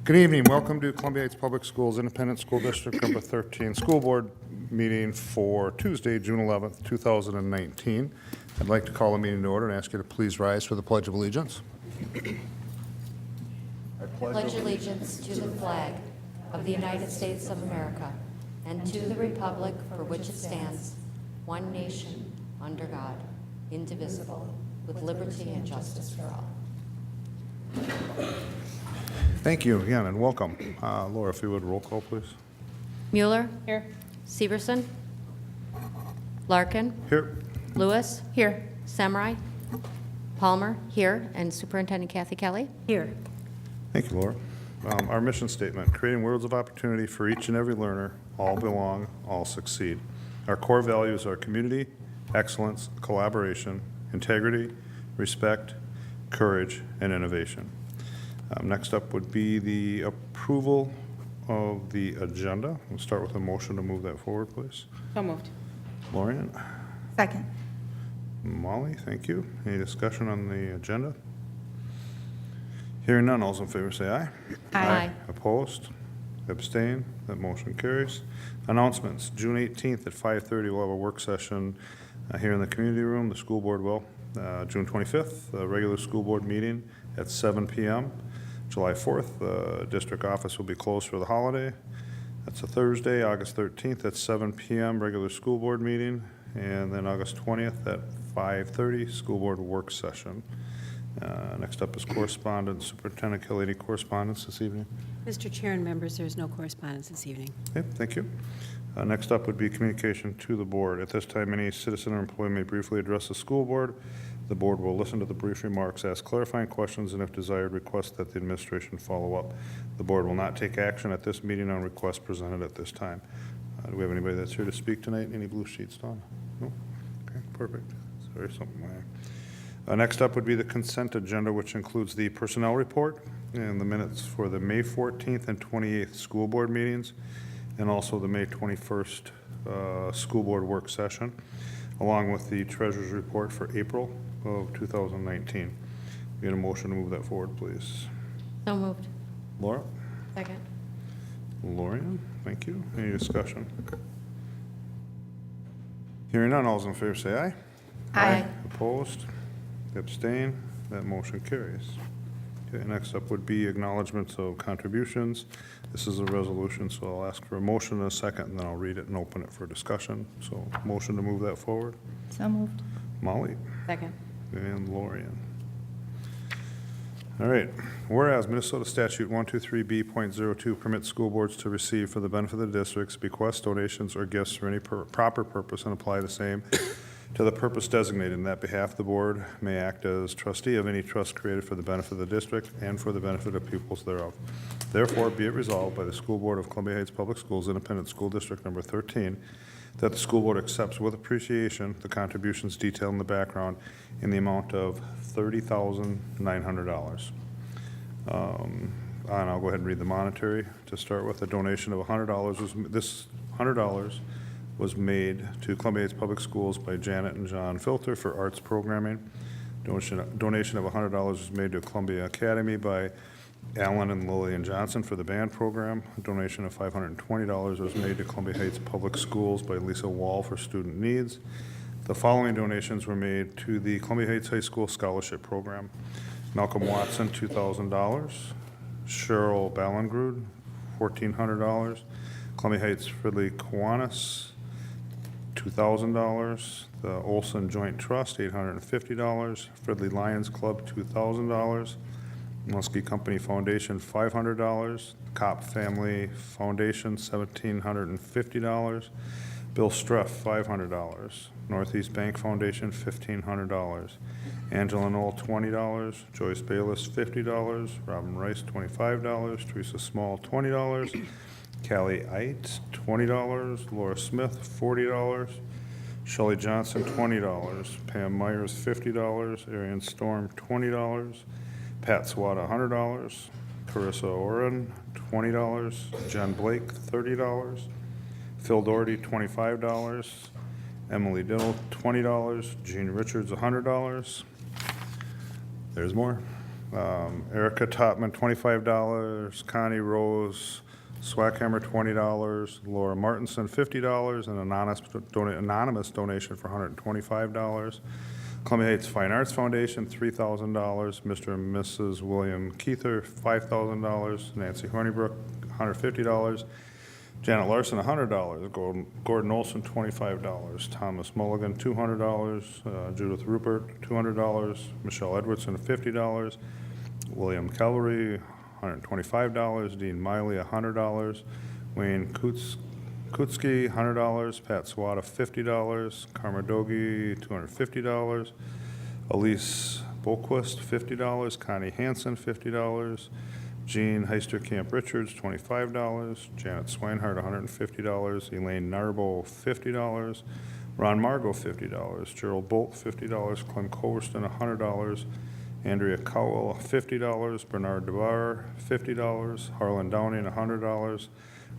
Good evening. Welcome to Columbia Heights Public Schools Independent School District Number 13 School Board meeting for Tuesday, June 11th, 2019. I'd like to call the meeting to order and ask you to please rise for the Pledge of Allegiance. I pledge allegiance to the flag of the United States of America and to the republic for which it stands, one nation, under God, indivisible, with liberty and justice for all. Thank you again and welcome. Laura, if you would roll call, please. Mueller? Here. Severson? Larkin? Here. Lewis? Here. Samurai? Palmer? Here. And Superintendent Kathy Kelly? Here. Thank you, Laura. Our mission statement, creating worlds of opportunity for each and every learner, all belong, all succeed. Our core values are community, excellence, collaboration, integrity, respect, courage, and innovation. Next up would be the approval of the agenda. We'll start with a motion to move that forward, please. So moved. Lorian? Second. Molly, thank you. Any discussion on the agenda? Hearing none, all those in favor say aye. Aye. Opposed? Abstain? That motion carries. Announcements, June 18th at 5:30, we'll have a work session here in the community room. The school board will. June 25th, the regular school board meeting at 7 p.m. July 4th, the district office will be closed for the holiday. That's a Thursday, August 13th at 7 p.m., regular school board meeting. And then August 20th at 5:30, school board work session. Next up is correspondence. Superintendent Kelly, any correspondence this evening? Mr. Chair and members, there is no correspondence this evening. Okay, thank you. Next up would be communication to the board. At this time, any citizen or employee may briefly address the school board. The board will listen to the brief remarks, ask clarifying questions, and if desired, request that the administration follow up. The board will not take action at this meeting on requests presented at this time. Do we have anybody that's here to speak tonight? Any blue sheets, Don? No? Okay, perfect. Sorry, something. Next up would be the consent agenda, which includes the personnel report and the minutes for the May 14th and 28th school board meetings, and also the May 21st school board work session, along with the treasurer's report for April of 2019. We get a motion to move that forward, please. So moved. Laura? Second. Lorian, thank you. Any discussion? Hearing none, all those in favor say aye. Aye. Opposed? Abstain? That motion carries. Okay, next up would be acknowledgements of contributions. This is a resolution, so I'll ask for a motion in a second, and then I'll read it and open it for discussion. So, motion to move that forward. So moved. Molly Second. and Lorian. All right. Whereas Minnesota Statute 123B.02 permits school boards to receive for the benefit of the districts bequests, donations, or gifts for any proper purpose and apply the same to the purpose designated. In that behalf, the board may act as trustee of any trust created for the benefit of the district and for the benefit of pupils thereof. Therefore, be it resolved by the School Board of Columbia Heights Public Schools, Independent School District Number 13, that the school board accepts with appreciation the contributions detailed in the background in the amount of $30,900. And I'll go ahead and read the monetary to start with. A donation of $100 was made to Columbia Heights Public Schools by Janet and John Filter for arts programming. Donation of $100 was made to Columbia Academy by Alan and Lillian Johnson for the band program. A donation of $520 was made to Columbia Heights Public Schools by Lisa Wall for student needs. The following donations were made to the Columbia Heights High School Scholarship Program. Malcolm Watson, $2,000. Cheryl Ballengrud, $1,400. Columbia Heights Fridley Kiwanis, $2,000. The Olson Joint Trust, $850. Fridley Lions Club, $2,000. Muskie Company Foundation, $500. Kopp Family Foundation, $1,750. Bill Streff, $500. Northeast Bank Foundation, $1,500. Angela Knoll, $20. Joyce Bayless, $50. Robin Rice, $25. Teresa Small, $20. Callie Eit, $20. Laura Smith, $40. Shelley Johnson, $20. Pam Myers, $50. Arian Storm, $20. Pat Swada, $100. Carissa Oren, $20. Jen Blake, $30. Phil Doherty, $25. Emily Diddle, $20. Gene Richards, $100. There's more. Erica Topman, $25. Connie Rose Swackhammer, $20. Laura Martinson, $50. And anonymous donation for $125. Columbia Heights Fine Arts Foundation, $3,000. Mr. and Mrs. William Keither, $5,000. Nancy Hornibrook, $150. Janet Larson, $100. Gordon Olson, $25. Thomas Mulligan, $200. Judith Rupert, $200. Michelle Edwardson, $50. William Calvary, $125. Dean Miley, $100. Wayne Kutzke, $100. Pat Swada, $50. Karma Dogi, $250. Elise Boquist, $50. Connie Hansen, $50. Jean Heister Camp Richards, $25. Janet Swinehart, $150. Elaine Narbo, $50. Ron Margot, $50. Gerald Bolt, $50. Clem Coverston, $100. Andrea Cowell, $50. Bernard DeVar, $50. Harlan Downing, $100.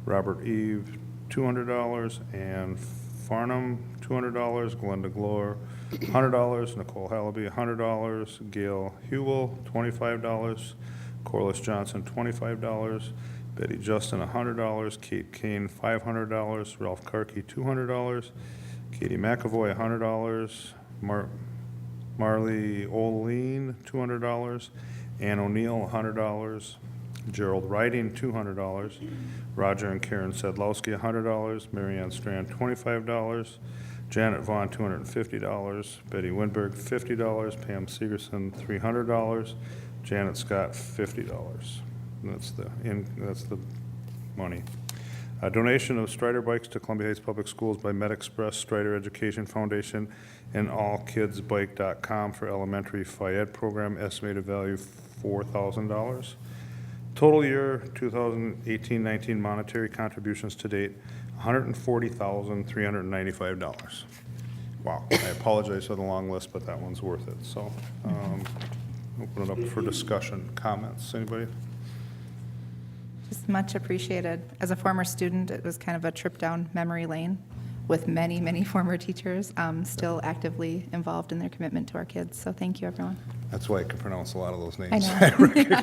Robert Eve, $200. Ann Farnham, $200. Glenda Glore, $100. Nicole Hallaby, $100. Gail Hewell, $25. Corliss Johnson, $25. Betty Justin, $100. Kate Kane, $500. Ralph Karki, $200. Katie McAvoy, $100. Marley Oline, $200. Ann O'Neill, $100. Gerald Riding, $200. Roger and Karen Sedlowski, $100. Marianne Strand, $25. Janet Vaughn, $250. Betty Winberg, $50. Pam Segerson, $300. Janet Scott, $50. That's the money. A donation of Strider bikes to Columbia Heights Public Schools by MedExpress, Strider Education Foundation, and allkidsbike.com for elementary FIED program, estimated value $4,000. Total year 2018-19 monetary contributions to date, $140,395. Wow, I apologize for the long list, but that one's worth it. So open it up for discussion, comments. Anybody? Just much appreciated. As a former student, it was kind of a trip down memory lane with many, many former teachers still actively involved in their commitment to our kids. So thank you, everyone. That's why I can pronounce a lot of those names. I know.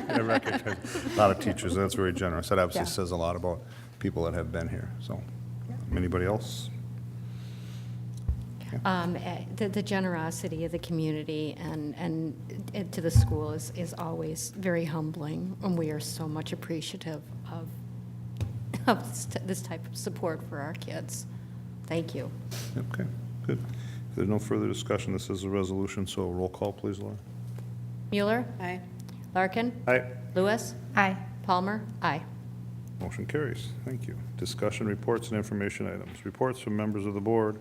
I recognize a lot of teachers. That's very generous. That obviously Yeah. says a lot about people that have been here. So, anybody else? The generosity of the community and to the school is always very humbling, and we are so much appreciative of this type of support for our kids. Thank you. Okay, good. If there's no further discussion, this is a resolution, so roll call, please, Laura. Mueller? Aye. Larkin? Aye. Lewis? Aye. Palmer? Aye. Motion carries. Thank you. Discussion, reports, and information items. Reports from members of the board.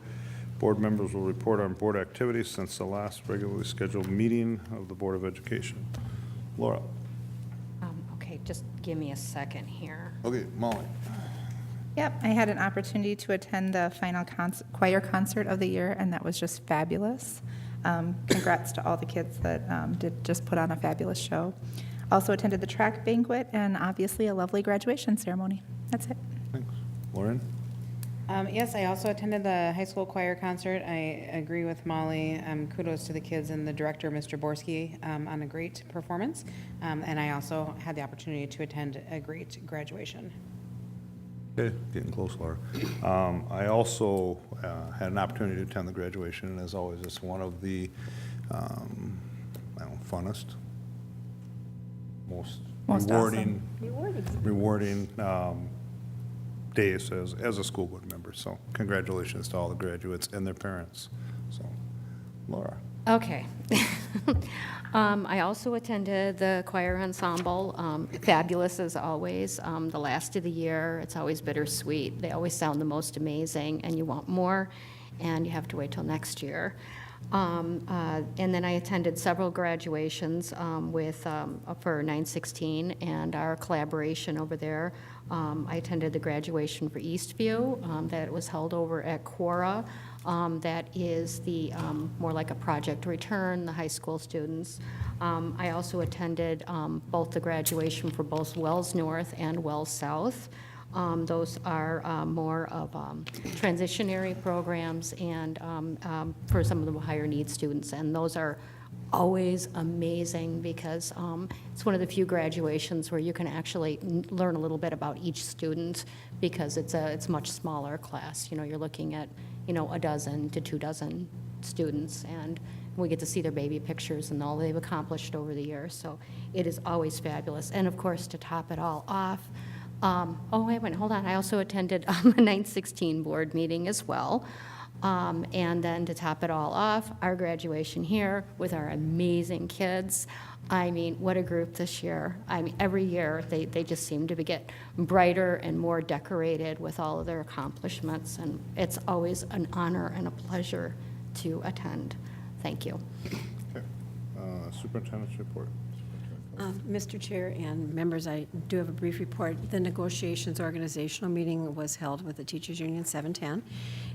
Board members will report on board activities since the last regularly scheduled meeting of the Board of Education. Laura. Okay, just give me a second here. Okay, Molly. Yep, I had an opportunity to attend the final choir concert of the year, and that was just fabulous. Congrats to all the kids that did just put on a fabulous show. Also attended the track banquet, and obviously a lovely graduation ceremony. That's it. Thanks. Lauren? Yes, I also attended the high school choir concert. I agree with Molly. Kudos to the kids and the director, Mr. Borski, on a great performance. And I also had the opportunity to attend a great graduation. Okay, getting close, Laura. I also had an opportunity to attend the graduation, and as always, it's one of the funnest, most Awesome. rewarding days as a school board member. So congratulations to all the graduates and their parents. So, Laura. Okay. I also attended the choir ensemble, fabulous as always. The last of the year, it's always bittersweet. They always sound the most amazing, and you want more, and you have to wait till next year. And then I attended several graduations for 916 and our collaboration over there. I attended the graduation for Eastview that was held over at Quora. That is the more like a project return, the high school students. I also attended both the graduation for both Wells North and Wells South. Those are more of transitionary programs and for some of the higher need students, and those are always amazing because it's one of the few graduations where you can actually learn a little bit about each student because it's a much smaller class. You know, you're looking at, you know, 12 to 24 students, and we get to see their baby pictures and all they've accomplished over the years. So it is always fabulous. And of course, to top it all off, hold on. I also attended a 9/16 board meeting as well. And then to top it all off, our graduation here with our amazing kids. I mean, what a group this year. I mean, every year they just seem to get brighter and more decorated with all of their accomplishments. And it's always an honor and a pleasure to attend. Thank you. Okay. Superintendent's report. Mr. Chair and members, I do have a brief report. The negotiations organizational meeting was held with the Teachers Union 710,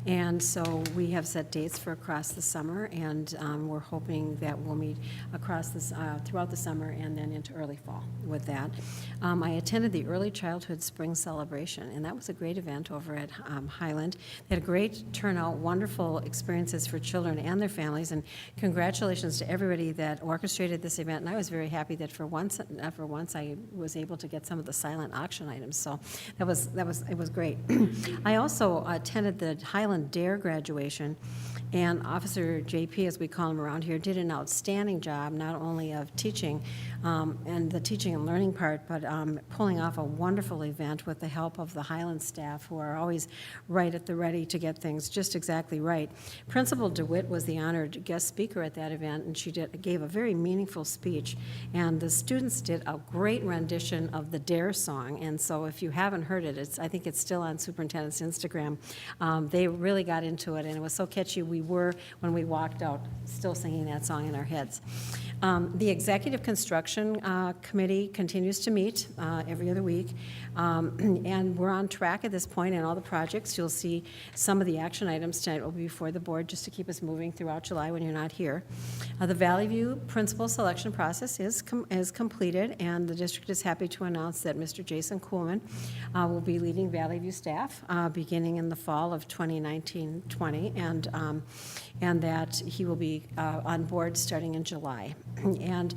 and so we have set dates for across the summer, and we're hoping that we'll meet across this throughout the summer and then into early fall with that. I attended the Early Childhood Spring Celebration, and that was a great event over at Highland. They had a great turnout, wonderful experiences for children and their families, and congratulations to everybody that orchestrated this event. And I was very happy that for once I was able to get some of the silent auction items, so it was great. I also attended the Highland Dare graduation, and Officer JP, as we call him around here, did an outstanding job, not only of teaching and the teaching and learning part, but pulling off a wonderful event with the help of the Highland staff, who are always right at the ready to get things just exactly right. Principal DeWitt was the honored guest speaker at that event, and she gave a very meaningful speech, and the students did a great rendition of the Dare song. And so if you haven't heard it, I think it's still on Superintendent's Instagram. They really got into it, and it was so catchy. We were, when we walked out, still singing that song in our heads. The Executive Construction Committee continues to meet every other week, and we're on track at this point in all the projects. You'll see some of the action items tonight will be before the board, just to keep us moving throughout July when you're not here. The Valley View principal selection process is completed, and the district is happy to announce that Mr. Jason Kuhlman will be leading Valley View staff beginning in the fall of 2019-20, and that he will be on board starting in July. And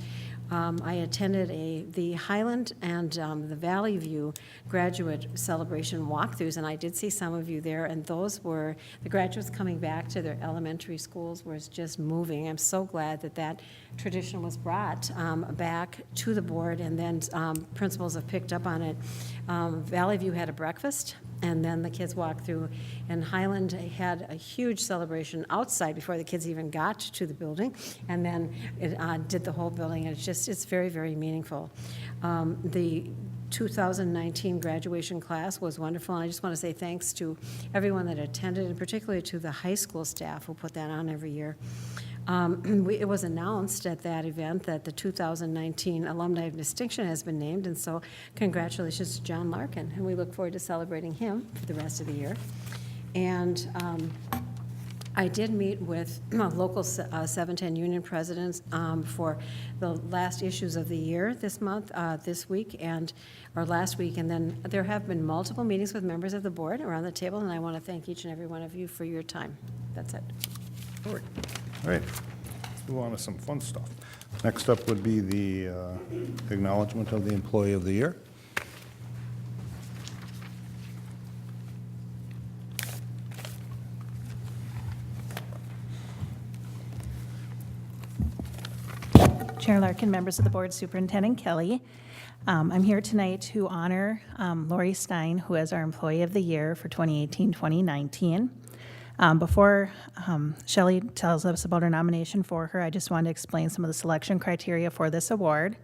I attended the Highland and the Valley View graduate celebration walkthroughs, and I did see some of you there, and those were, the graduates coming back to their elementary schools was just moving. I'm so glad that that tradition was brought back to the board, and then principals have picked up on it. Valley View had a breakfast, and then the kids walked through, and Highland had a huge celebration outside before the kids even got to the building, and then it did the whole building, and it's very, very meaningful. The 2019 graduation class was wonderful, and I just want to say thanks to everyone that attended, and particularly to the high school staff who put that on every year. It was announced at that event that the 2019 Alumni of Distinction has been named, and so congratulations to John Larkin, and we look forward to celebrating him for the rest of the year. And I did meet with local 710 union presidents for the last issues of the year this month, this week, or last week, and then there have been multiple meetings with members of the board around the table, and I want to thank each and every one of you for your time. That's it. All right, let's move on to some fun stuff. Next up would be the acknowledgement of the Employee of the Year. Chair Larkin, members of the board, Superintendent Kelly. I'm here tonight to honor Lori Stein, who is our Employee of the Year for 2018-2019. Before Shelley tells us about her nomination for her, I just want to explain some of the selection criteria for this award.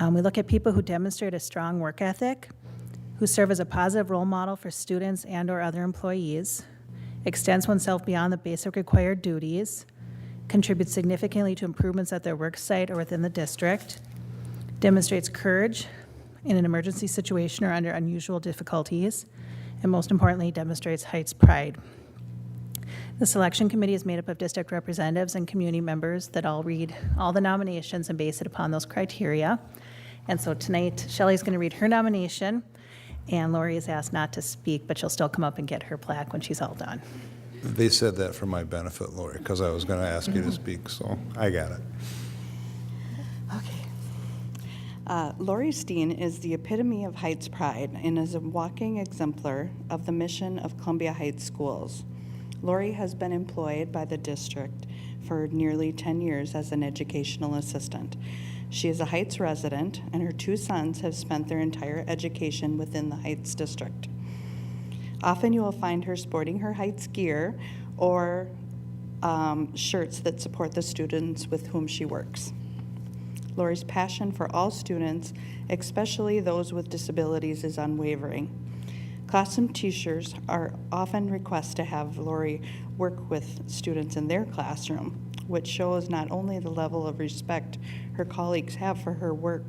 We look at people who demonstrate a strong work ethic, who serve as a positive role model for students and or other employees, extends oneself beyond the basic required duties, contributes significantly to improvements at their work site or within the district, demonstrates courage in an emergency situation or under unusual difficulties, and most importantly, demonstrates Heights pride. The selection committee is made up of district representatives and community members that all read all the nominations and base it upon those criteria. And so tonight, Shelley's going to read her nomination, and Lori is asked not to speak, but she'll still come up and get her plaque when she's all done. They said that for my benefit, Lori, because I was going to ask you to speak, so I got it. Lori Steen is the epitome of Heights pride and is a walking exemplar of the mission of Columbia Heights Schools. Lori has been employed by the district for nearly 10 years as an educational assistant. She is a Heights resident, and her 2 sons have spent their entire education within the Heights district. Often you will find her sporting her Heights gear or shirts that support the students with whom she works. Lori's passion for all students, especially those with disabilities, is unwavering. Classroom teachers are often requested to have Lori work with students in their classroom, which shows not only the level of respect her colleagues have for her work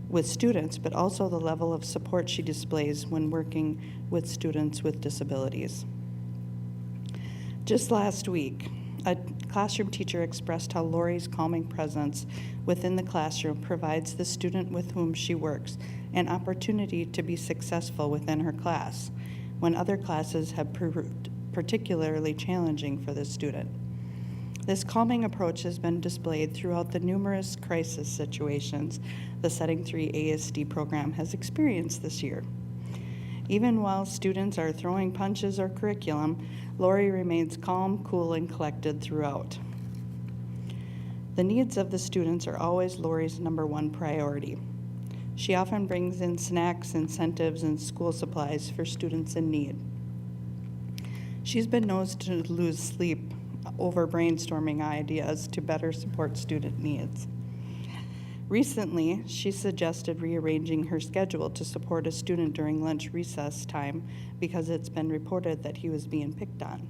with students, but also the level of support she displays when working with students with disabilities. Just last week, a classroom teacher expressed how Lori's calming presence within the classroom provides the student with whom she works an opportunity to be successful within her class when other classes have proved particularly challenging for the student. This calming approach has been displayed throughout the numerous crisis situations the Setting 3 ASD program has experienced this year. Even while students are throwing punches or curriculum, Lori remains calm, cool, and collected throughout. The needs of the students are always Lori's #1 priority. She often brings in snacks, incentives, and school supplies for students in need. She's been known to lose sleep over brainstorming ideas to better support student needs. Recently, she suggested rearranging her schedule to support a student during lunch recess time because it's been reported that he was being picked on.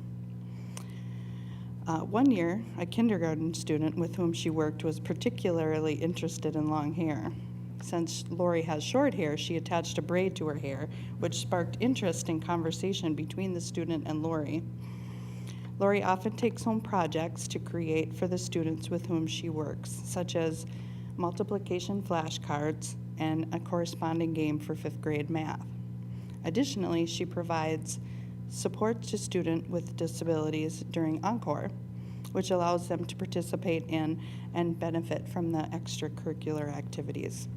One year, a kindergarten student with whom she worked was particularly interested in long hair. Since Lori has short hair, she attached a braid to her hair, which sparked interest and conversation between the student and Lori. Lori often takes home projects to create for the students with whom she works, such as multiplication flashcards and a corresponding game for 5th grade math. Additionally, she provides support to students with disabilities during Encore, which allows them to participate in and benefit from the extracurricular activities.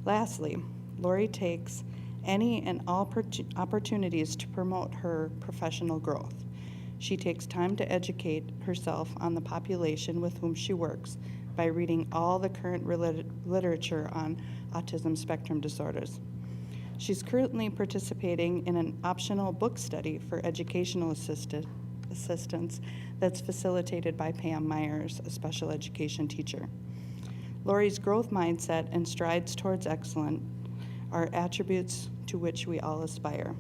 Lastly, Lori takes any and all opportunities to promote her professional growth. She takes time to educate herself on the population with whom she works by reading all the current literature on autism spectrum disorders. She's currently participating in an optional book study for educational assistants that's facilitated by Pam Myers, a special education teacher. Lori's growth mindset and strides towards excellence are attributes to which we all aspire.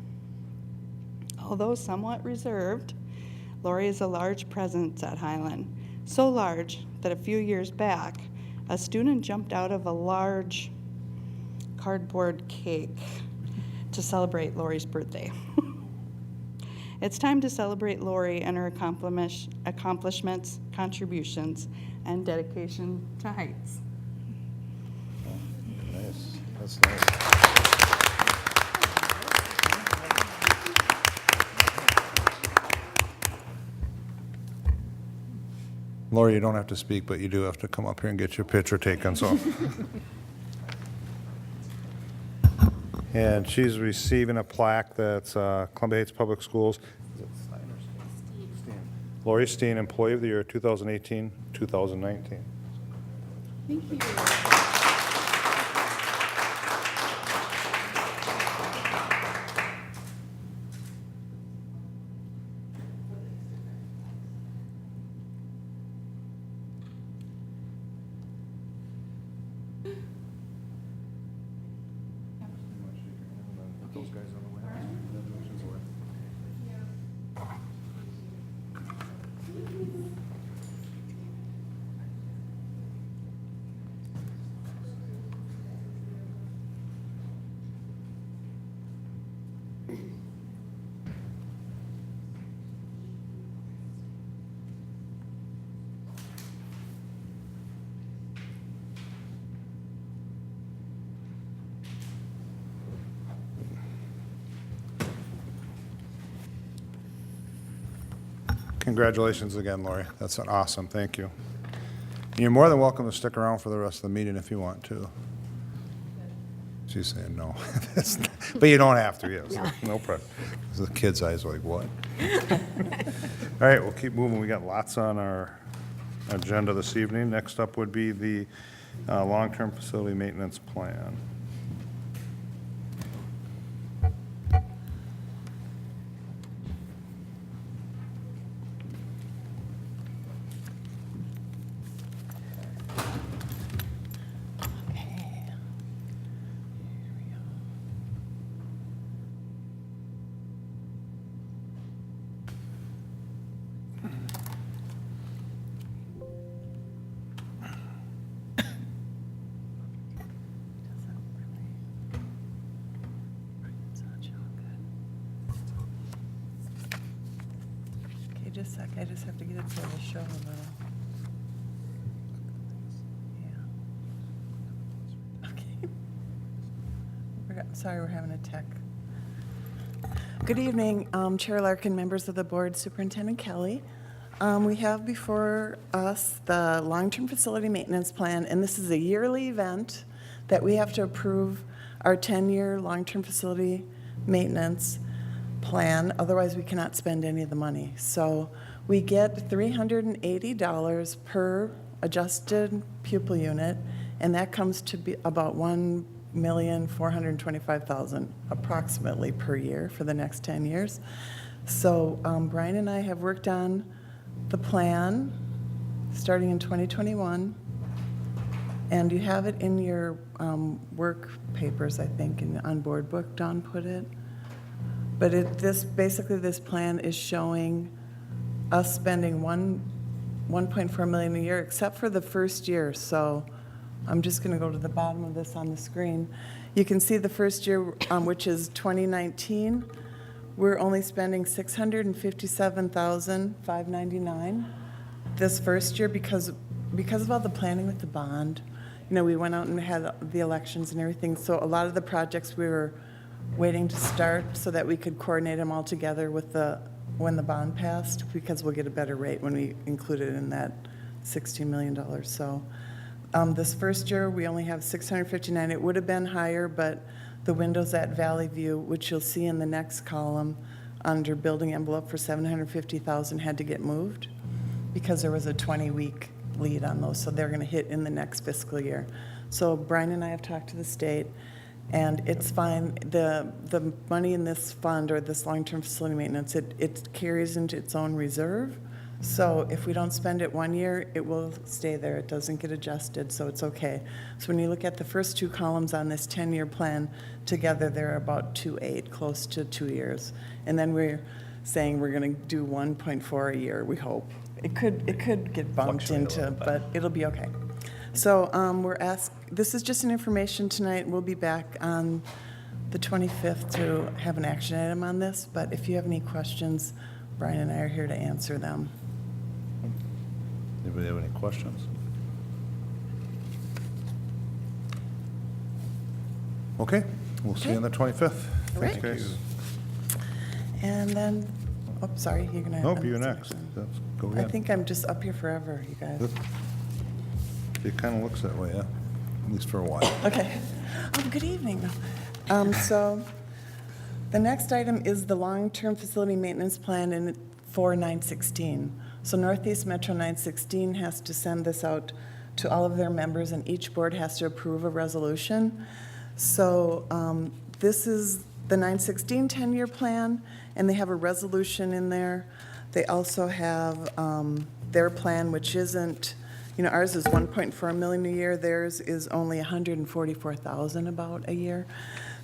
Although somewhat reserved, Lori is a large presence at Highland, so large that a few years back, a student jumped out of a large cardboard cake to celebrate Lori's birthday. It's time to celebrate Lori and her accomplishments, contributions, and dedication to Heights. Nice. That's nice. Lori, you don't have to speak, but you do have to come up here and get your picture taken, so. And she's receiving a plaque that's Columbia Heights Public Schools. Is it Stein or Steen? Lori Steen, Employee of the Year, 2018, 2019. Thank you. Those guys on the way. Congratulations, Lori. Congratulations again, Lori. That's awesome. Thank you. You're more than welcome to stick around for the rest of the meeting if you want to. She's saying no. But you don't have to, yes. No problem. The kid's eyes are like, what? All right, we'll keep moving. We got lots on our agenda this evening. Next up would be the long-term facility maintenance plan. Okay, just a sec, I just have to get it so it'll show a little. Yeah. Okay. Sorry, we're having a tech. Good evening, Chair Larkin, members of the board, Superintendent Kelly. We have before us the long-term facility maintenance plan, and this is a yearly event that we have to approve our 10-year long-term facility maintenance plan, otherwise we cannot spend any of the money. So we get $380 per adjusted pupil unit, and that comes to be about $1,425,000 approximately per year for the next 10 years. So Brian and I have worked on the plan starting in 2021, and you have it in your work papers, I think, in the on-board book, Dawn put it. But this plan is showing us spending $1.4 million a year, except for the first year. So I'm just going to go to the bottom of this on the screen. You can see the first year, which is 2019, we're only spending $657,599 this first year because of all the planning with the bond. You know, we went out and had the elections and everything, so a lot of the projects we were waiting to start so that we could coordinate them all together with when the bond passed, because we'll get a better rate when we include it in that $16 million. So this first year, we only have $659. It would have been higher, but the windows at Valley View, which you'll see in the next column under building envelope for $750,000, had to get moved because there was a 20-week lead on those, so they're going to hit in the next fiscal year. So Brian and I have talked to the state, and it's fine. The money in this fund, or this long-term facility maintenance, it carries into its own reserve. So if we don't spend it 1 year, it will stay there. It doesn't get adjusted, so it's okay. So when you look at the first two columns on this 10-year plan, together they're about 2.8, close to 2 years. And then we're saying we're going to do 1.4 a year, we hope. It could get bumped into, but it'll be okay. So this is just an information tonight. We'll be back on the 25th to have an action item on this, but if you have any questions, Brian and I are here to answer them. Anybody have any questions? Okay, we'll see you on the 25th. Thanks, guys. And then, sorry, you're gonna. Nope, you're next. Go I ahead. think I'm just up here forever, you guys. It kind of looks that way, yeah, at least for a while. Okay. Good evening. So the next item is the long-term facility maintenance plan for 916. So Northeast Metro 916 has to send this out to all of their members, and each board has to approve a resolution. So this is the 916 10-year plan, and they have a resolution in there. They also have their plan, which isn't, ours is 1.4 million a year. Theirs is only 144,000 about a year.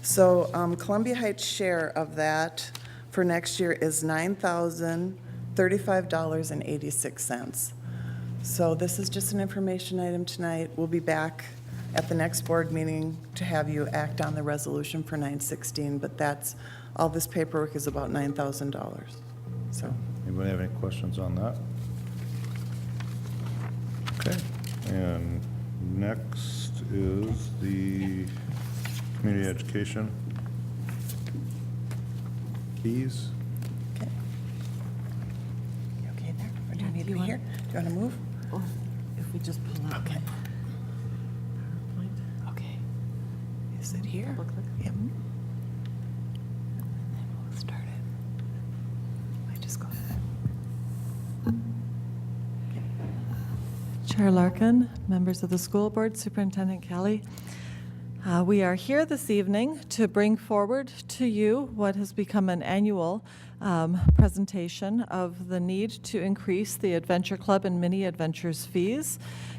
So Columbia Heights' share of that for next year is $9,035.86. So this is just an information item tonight. We'll be back at the next board meeting to have you act on the resolution for 916, but all this paperwork is about $9,000. So. Anybody have any questions on that? Okay, and next is the community education keys. Okay. You okay there? Or do you need to be here? Do you want to move? If we just pull up. Okay. PowerPoint. Okay. Yes. Is it here? Yep. And then we'll start it. I just go Chair Larkin, members of the school board, Superintendent Kelly. We are here this evening to bring forward to you what has become an annual presentation of the need to increase the Adventure Club and Mini Adventures fees.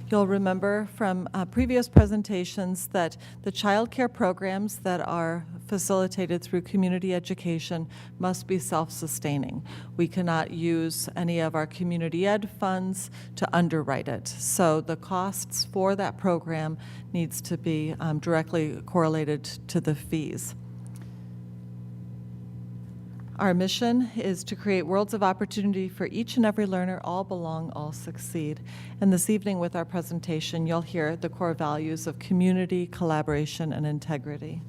You'll remember from previous presentations that the child care programs that are facilitated through community education must be self-sustaining. We cannot use any of our community ed funds to underwrite it. So the costs for that program needs to be directly correlated to the fees. Our mission is to create worlds of opportunity for each and every learner. All belong, all succeed. And this evening with our presentation, you'll hear the core values of community, collaboration, and integrity.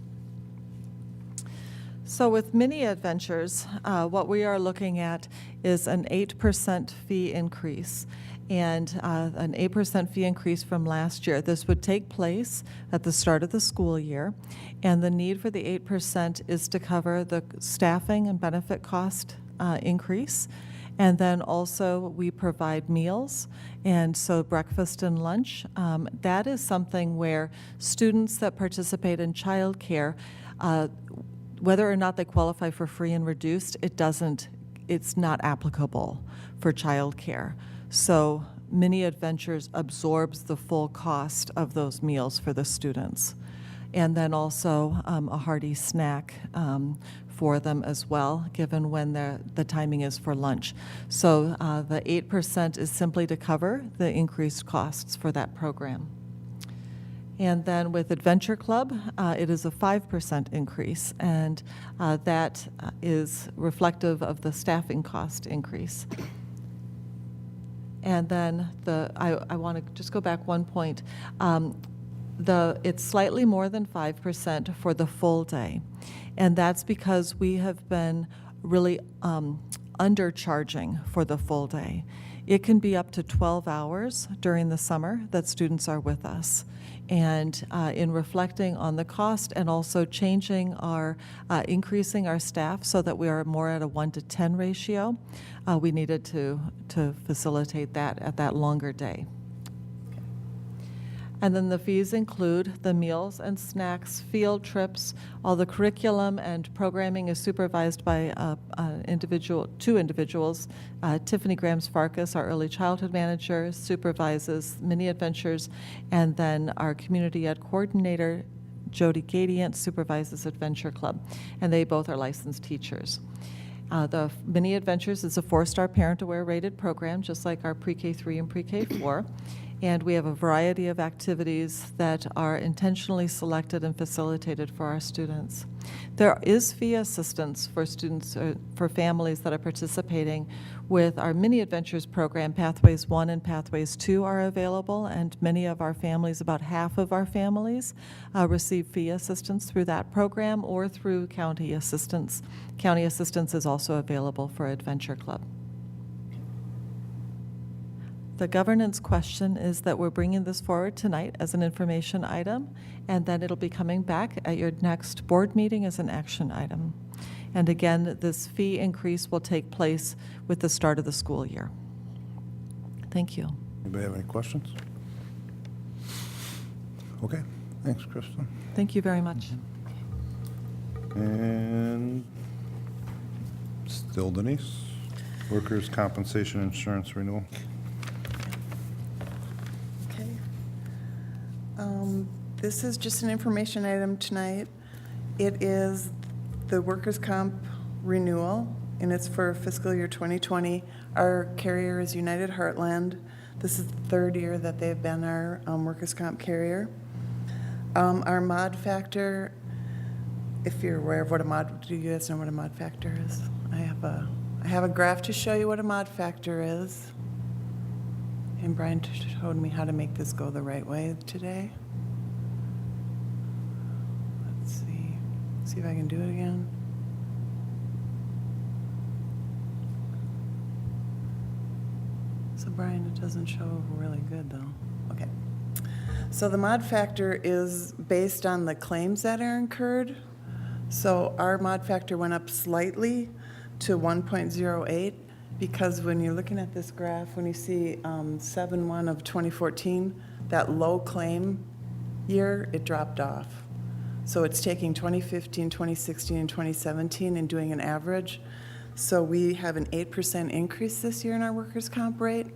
So with Mini Adventures, what we are looking at is an 8% fee increase, and an 8% fee increase from last year. This would take place at the start of the school year, and the need for the 8% is to cover the staffing and benefit cost increase. And then also we provide meals, and so breakfast and lunch. That is something where students that participate in childcare, whether or not they qualify for free and reduced, it's not applicable for childcare. So Mini Adventures absorbs the full cost of those meals for the students. And then also a hearty snack for them as well, given when the timing is for lunch. So the 8% is simply to cover the increased costs for that program. And then with Adventure Club, it is a 5% increase, and that is reflective of the staffing cost increase. And then I want to just go back one point. It's slightly more than 5% for the full day, and that's because we have been really undercharging for the full day. It can be up to 12 hours during the summer that students are with us. And in reflecting on the cost and also changing increasing our staff so that we are more at a 1-to-10 ratio, we needed to facilitate that at that longer day. And then the fees include the meals and snacks, field trips. All the curriculum and programming is supervised by two individuals. Tiffany Grams-Farkas, our early childhood manager, supervises Mini Adventures, and then our community ed coordinator, Jody Gadiant, supervises Adventure Club, and they both are licensed teachers. The Mini Adventures is a 4-star parent-aware rated program, just like our pre-K3 and pre-K4. And we have a variety of activities that are intentionally selected and facilitated for our students. There is fee assistance for students, for families that are participating with our Mini Adventures program. Pathways 1 and Pathways 2 are available, and many of our families, about half of our families, receive fee assistance through that program or through county assistance. County assistance is also available for Adventure Club. The governance question is that we're bringing this forward tonight as an information item, and then it'll be coming back at your next board meeting as an action item. And again, this fee increase will take place with the start of the school year. Thank you. Anybody have any questions? Okay, thanks, Kristen. Thank you very much. And still Denise, workers' compensation insurance renewal. Okay. This is just an information item tonight. It is the workers' comp renewal, and it's for fiscal year 2020. Our carrier is United Heartland. This is the 3rd year that they've been our workers' comp carrier. Our mod factor, if you're aware of what do you guys know what a mod factor is? I have a graph to show you what a mod factor is. And Brian showed me how to make this go the right way today. Let's see if I can do it again. So Brian, it doesn't show really good though. Okay. So the mod factor is based on the claims that are incurred. So our mod factor went up slightly to 1.08 because when you're looking at this graph, when you see 7/1 of 2014, that low claim year, it dropped off. So it's taking 2015, 2016, and 2017 and doing an average. So we have an 8% increase this year in our workers' comp rate,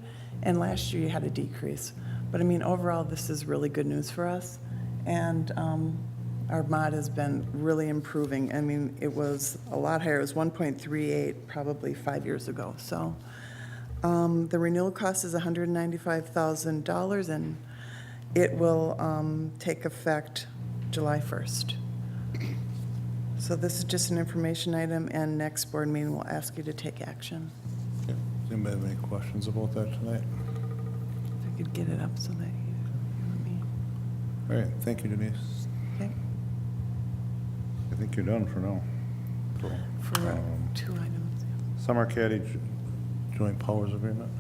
and last year you had a decrease. But I mean, overall, this is really good news for us. And our mod has been really improving. I mean, it was a lot higher. It was 1.38 probably 5 years ago. So the renewal cost is $195,000, and it will take effect July 1st. So this is just an information item, and next board meeting will ask you to take action. Okay. Does anybody have any questions about that tonight? If I could get it up so that you and me. All right, thank you, Denise. Okay, I think you're done for now. So, for 2 items. Summer Caddy Joint Powers Agreement.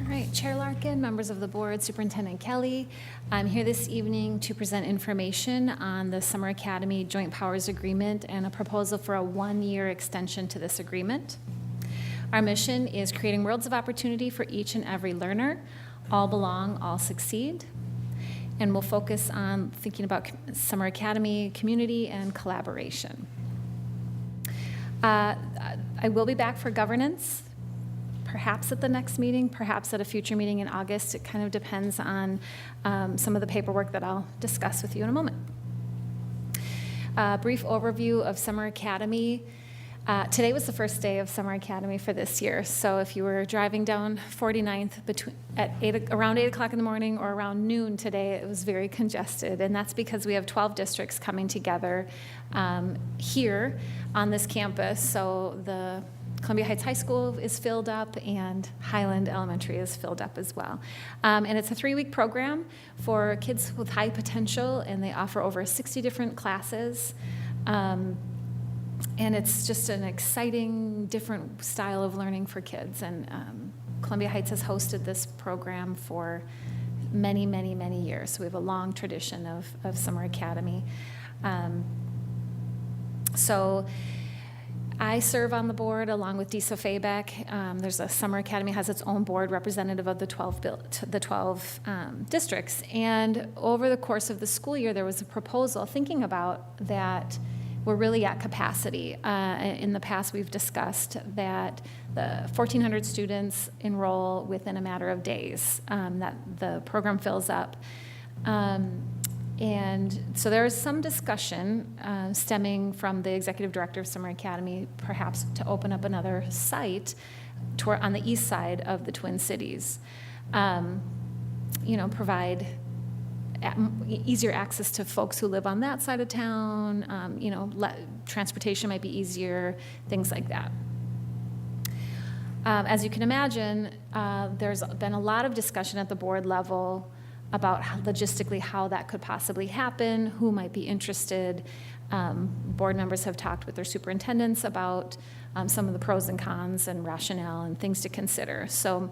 All right, Chair Larkin, members of the board, Superintendent Kelly, I'm here this evening to present information on the Summer Academy Joint Powers Agreement and a proposal for a 1-year extension to this agreement. Our mission is creating worlds of opportunity for each and every learner. All belong, all succeed. And we'll focus on thinking about Summer Academy, community, and collaboration. I will be back for governance, perhaps at the next meeting, perhaps at a future meeting in August. It kind of depends on some of the paperwork that I'll discuss with you in a moment. Brief overview of Summer Academy. Today was the first day of Summer Academy for this year, so if you were driving down 49th around 8 o'clock in the morning or around noon today, it was very congested, and that's because we have 12 districts coming together here on this campus. So the Columbia Heights High School is filled up, and Highland Elementary is filled up as well. And it's a 3-week program for kids with high potential, and they offer over 60 different classes. And it's just an exciting, different style of learning for kids. And Columbia Heights has hosted this program for many, many, many years. So we have a long tradition of Summer Academy. So I serve on the board along with Disa Faybeck. There's a Summer Academy has its own board representative of the 12 districts. And over the course of the school year, there was a proposal thinking about that we're really at capacity. In the past, we've discussed that the 1,400 students enroll within a matter of days, that the program fills up. And so there is some discussion stemming from the executive director of Summer Academy, perhaps to open up another site on the east side of the Twin Cities. Provide easier access to folks who live on that side of town. Transportation might be easier, things like that. As you can imagine, there's been a lot of discussion at the board level about logistically how that could possibly happen, who might be interested. Board members have talked with their superintendents about some of the pros and cons and rationale and things to consider. So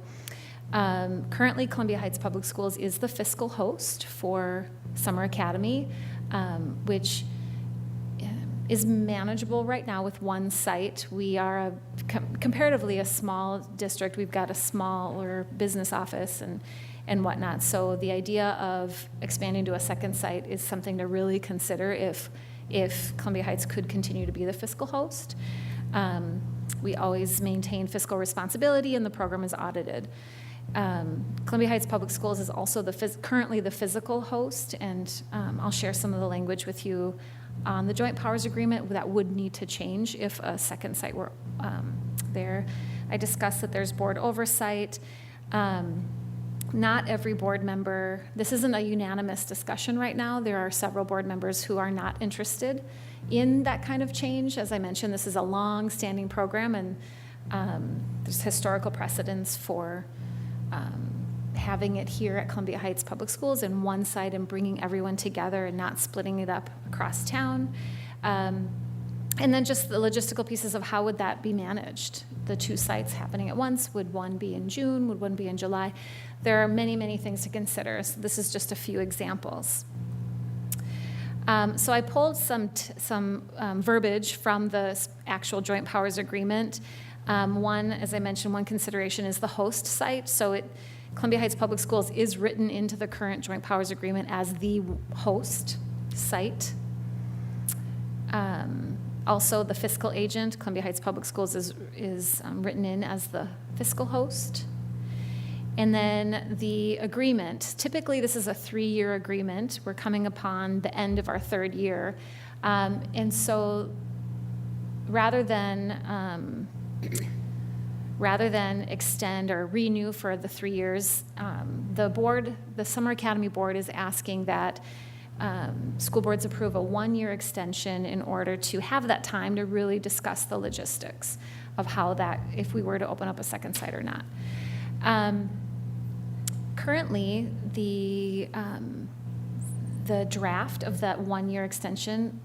currently, Columbia Heights Public Schools is the fiscal host for Summer Academy, which is manageable right now with one site. We are comparatively a small district. We've got a smaller business office and whatnot. So the idea of expanding to a second site is something to really consider if Columbia Heights could continue to be the fiscal host. We always maintain fiscal responsibility, and the program is audited. Columbia Heights Public Schools is also currently the physical host, and I'll share some of the language with you on the Joint Powers Agreement that would need to change if a second site were there. I discussed that there's board oversight. Not every board member, this isn't a unanimous discussion right now. There are several board members who are not interested in that kind of change. As I mentioned, this is a long-standing program, and there's historical precedence for having it here at Columbia Heights Public Schools in one site and bringing everyone together and not splitting it up across town. And then just the logistical pieces of how would that be managed? The two sites happening at once, would one be in June, would one be in July? There are many, many things to consider. So this is just a few examples. So I pulled some verbiage from the actual joint powers agreement. One, as I mentioned, one consideration is the host site. So Columbia Heights Public Schools is written into the current joint powers agreement as the host site. Also, the fiscal agent, Columbia Heights Public Schools is written in as the fiscal host. And then the agreement, typically this is a 3-year agreement. We're coming upon the end of our 3rd year. And so rather than extend or renew for the 3 years, the Summer Academy Board is asking that school boards approve a 1-year extension in order to have that time to really discuss the logistics of how that, if we were to open up a second site or not. Currently, the draft of that 1-year extension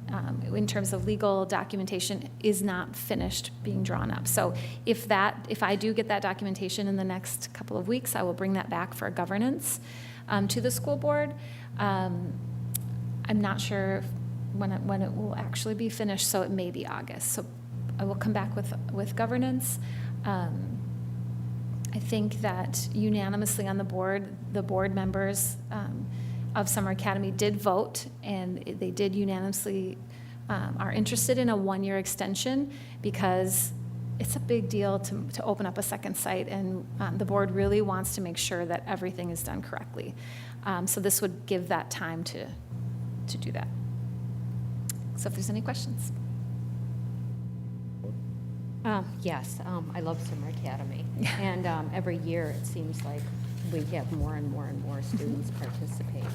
in terms of legal documentation is not finished being drawn up. So if I do get that documentation in the next couple of weeks, I will bring that back for governance to the school board. I'm not sure when it will actually be finished, so it may be August. So I will come back with governance. I think that unanimously on the board members of Summer Academy did vote, and they did unanimously are interested in a 1-year extension because it's a big deal to open up a second site, and the board really wants to make sure that everything is done correctly. So this would give that time to do that. So if there's any questions. Yes, I love Summer Academy. And every year, it seems like we have more and more and more students participate.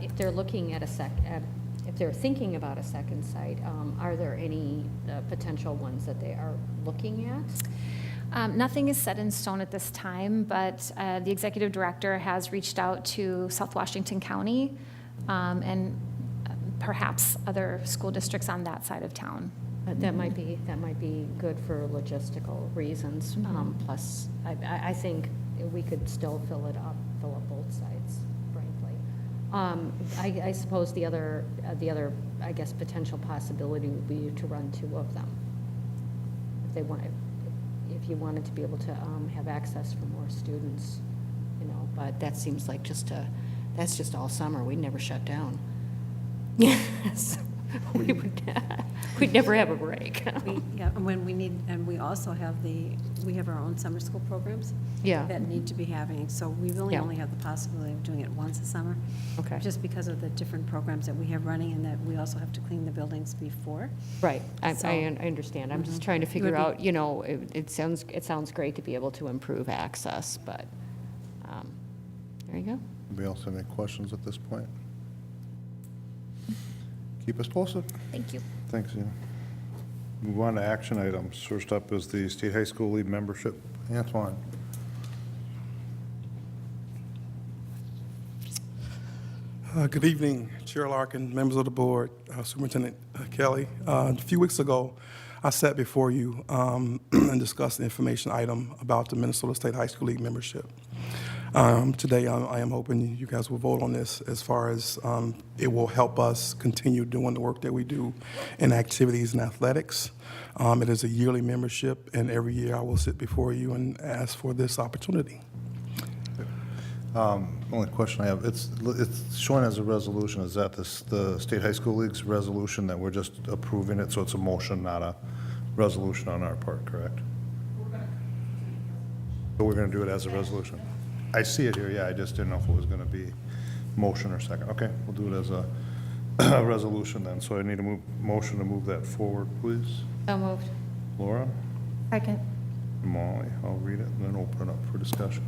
If they're looking at if they're thinking about a second site, are there any potential ones that they are looking at? Nothing is set in stone at this time, but the executive director has reached out to South Washington County and perhaps other school districts on that side of town. That might be good for logistical reasons. Plus, I think we could still fill up both sites, frankly. I suppose the other I guess potential possibility would be to run 2 of them, if you wanted to be able to have access for more students, But that seems like that's just all summer. We'd never shut down. Yes. We'd never have a break. And we also have we have our own summer school programs. Yeah. That need to be having, so we really Yeah. only have the possibility of doing it once a summer. Okay. Just because of the different programs that we have running and that we also have to clean the buildings before. Right, I So- understand. I'm just trying to It figure would be- out, it sounds great to be able to improve access, but, there you go. Anybody else have any questions at this point? Keep us posted. Thank you. Thanks, Ian. Move on to action items. First up is the State High School League membership. Antoine. Good evening, Chair Larkin, members of the board, Superintendent Kelly. A few weeks ago, I sat before you and discussed the information item about the Minnesota State High School League membership. Today, I am hoping you guys will vote on this as far as it will help us continue doing the work that we do in activities and athletics. It is a yearly membership, and every year I will sit before you and ask for this opportunity. Only question I have, it's showing as a resolution. Is that the State High School League's resolution that we're just approving it, so it's a motion, not a resolution on our part, correct? But we're going to do it as a resolution. I see it here, yeah, I just didn't know if it was going to be motion or second. Okay, we'll do it as a resolution then. So I need a motion to move that forward, please. So moved. Laura? Second. Molly, I'll read it and then open it up for discussion.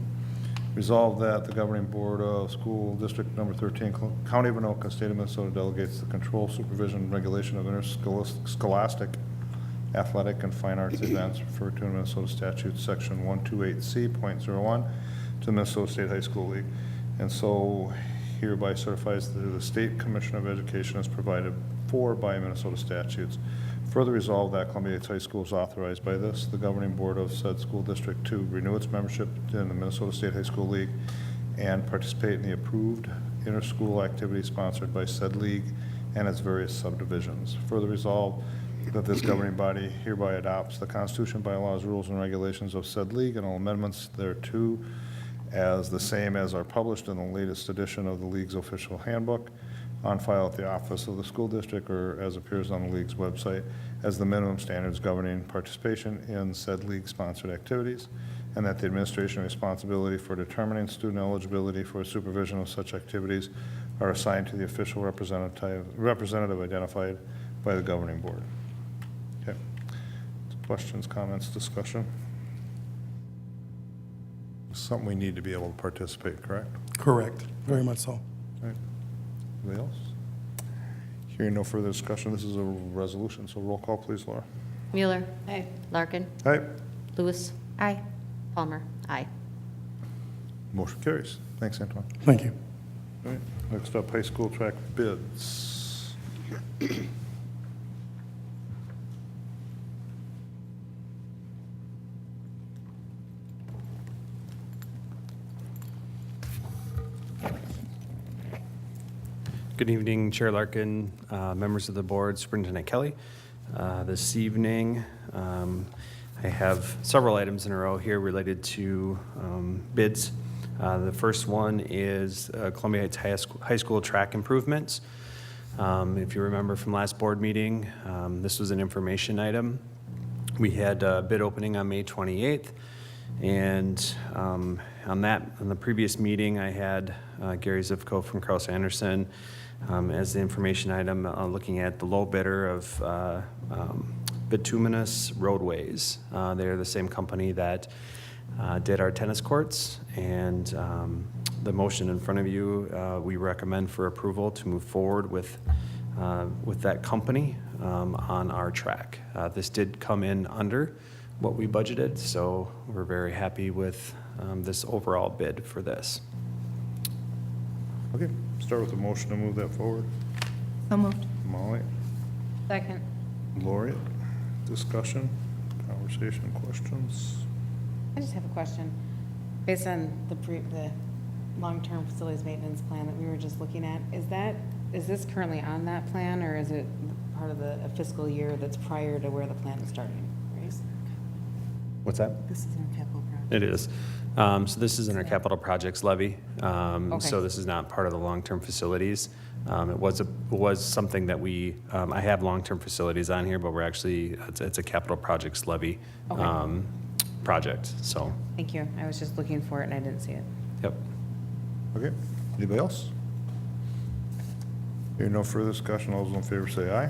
Resolved that the governing board of school district number 13, County of Anoka, State of Minnesota delegates the control, supervision, and regulation of interscholastic athletic and fine arts events referred to in Minnesota statute section 128C.01 to the Minnesota State High School League. And so hereby certifies that the State Commission of Education is provided for by Minnesota statutes. Further resolved that Columbia Heights High School is authorized by this, the governing board of said school district, to renew its membership in the Minnesota State High School League and participate in the approved inter-school activities sponsored by said league and its various subdivisions. Further resolved that this governing body hereby adopts the Constitution, bylaws, rules, and regulations of said league and all amendments thereto as the same as are published in the latest edition of the league's official handbook on file at the office of the school district or as appears on the league's website as the minimum standards governing participation in said league-sponsored activities, and that the administration responsibility for determining student eligibility for supervision of such activities are assigned to the official representative identified by the governing board. Okay. Questions, comments, discussion? Something we need to be able to participate, correct? Correct, very much so. All right. Anybody else? Hearing no further discussion, this is a resolution, so roll call, please, Laura. Mueller. Aye. Larkin. Aye. Lewis. Aye. Palmer. Aye. Motion carries. Thanks, Antoine. Thank you. All right. Next up, high school track bids. Good evening, Chair Larkin, members of the board, Superintendent Kelly. This evening, I have several items in a row here related to bids. The first one is Columbia Heights High School track improvements. If you remember from last board meeting, this was an information item. We had a bid opening on May 28th, and on the previous meeting, I had Gary Zivko from Krause Anderson as the information item, looking at the low bidder of bituminous roadways. They're the same company that did our tennis courts, and the motion in front of you, we recommend for approval to move forward with that company on our track. This did come in under what we budgeted, so we're very happy with this overall bid for this. Okay, start with a motion to move that forward. So moved. Molly, Second. Lori, discussion, conversation, questions? I just have a question. Based on the long-term facilities maintenance plan that we were just looking at, is this currently on that plan, or is it part of a fiscal year that's prior to where the plan is starting? Right? What's that? This is in capital project. It is. So this is in our capital projects levy. Okay. So this is not part of the long-term facilities. It was something that I have long-term facilities on here, but we're actually, it's a capital projects levy Okay. project, so. Thank you. I was just looking for it and I didn't see it. Yep. Okay, anybody else? Hearing no further discussion, all those in favor say aye.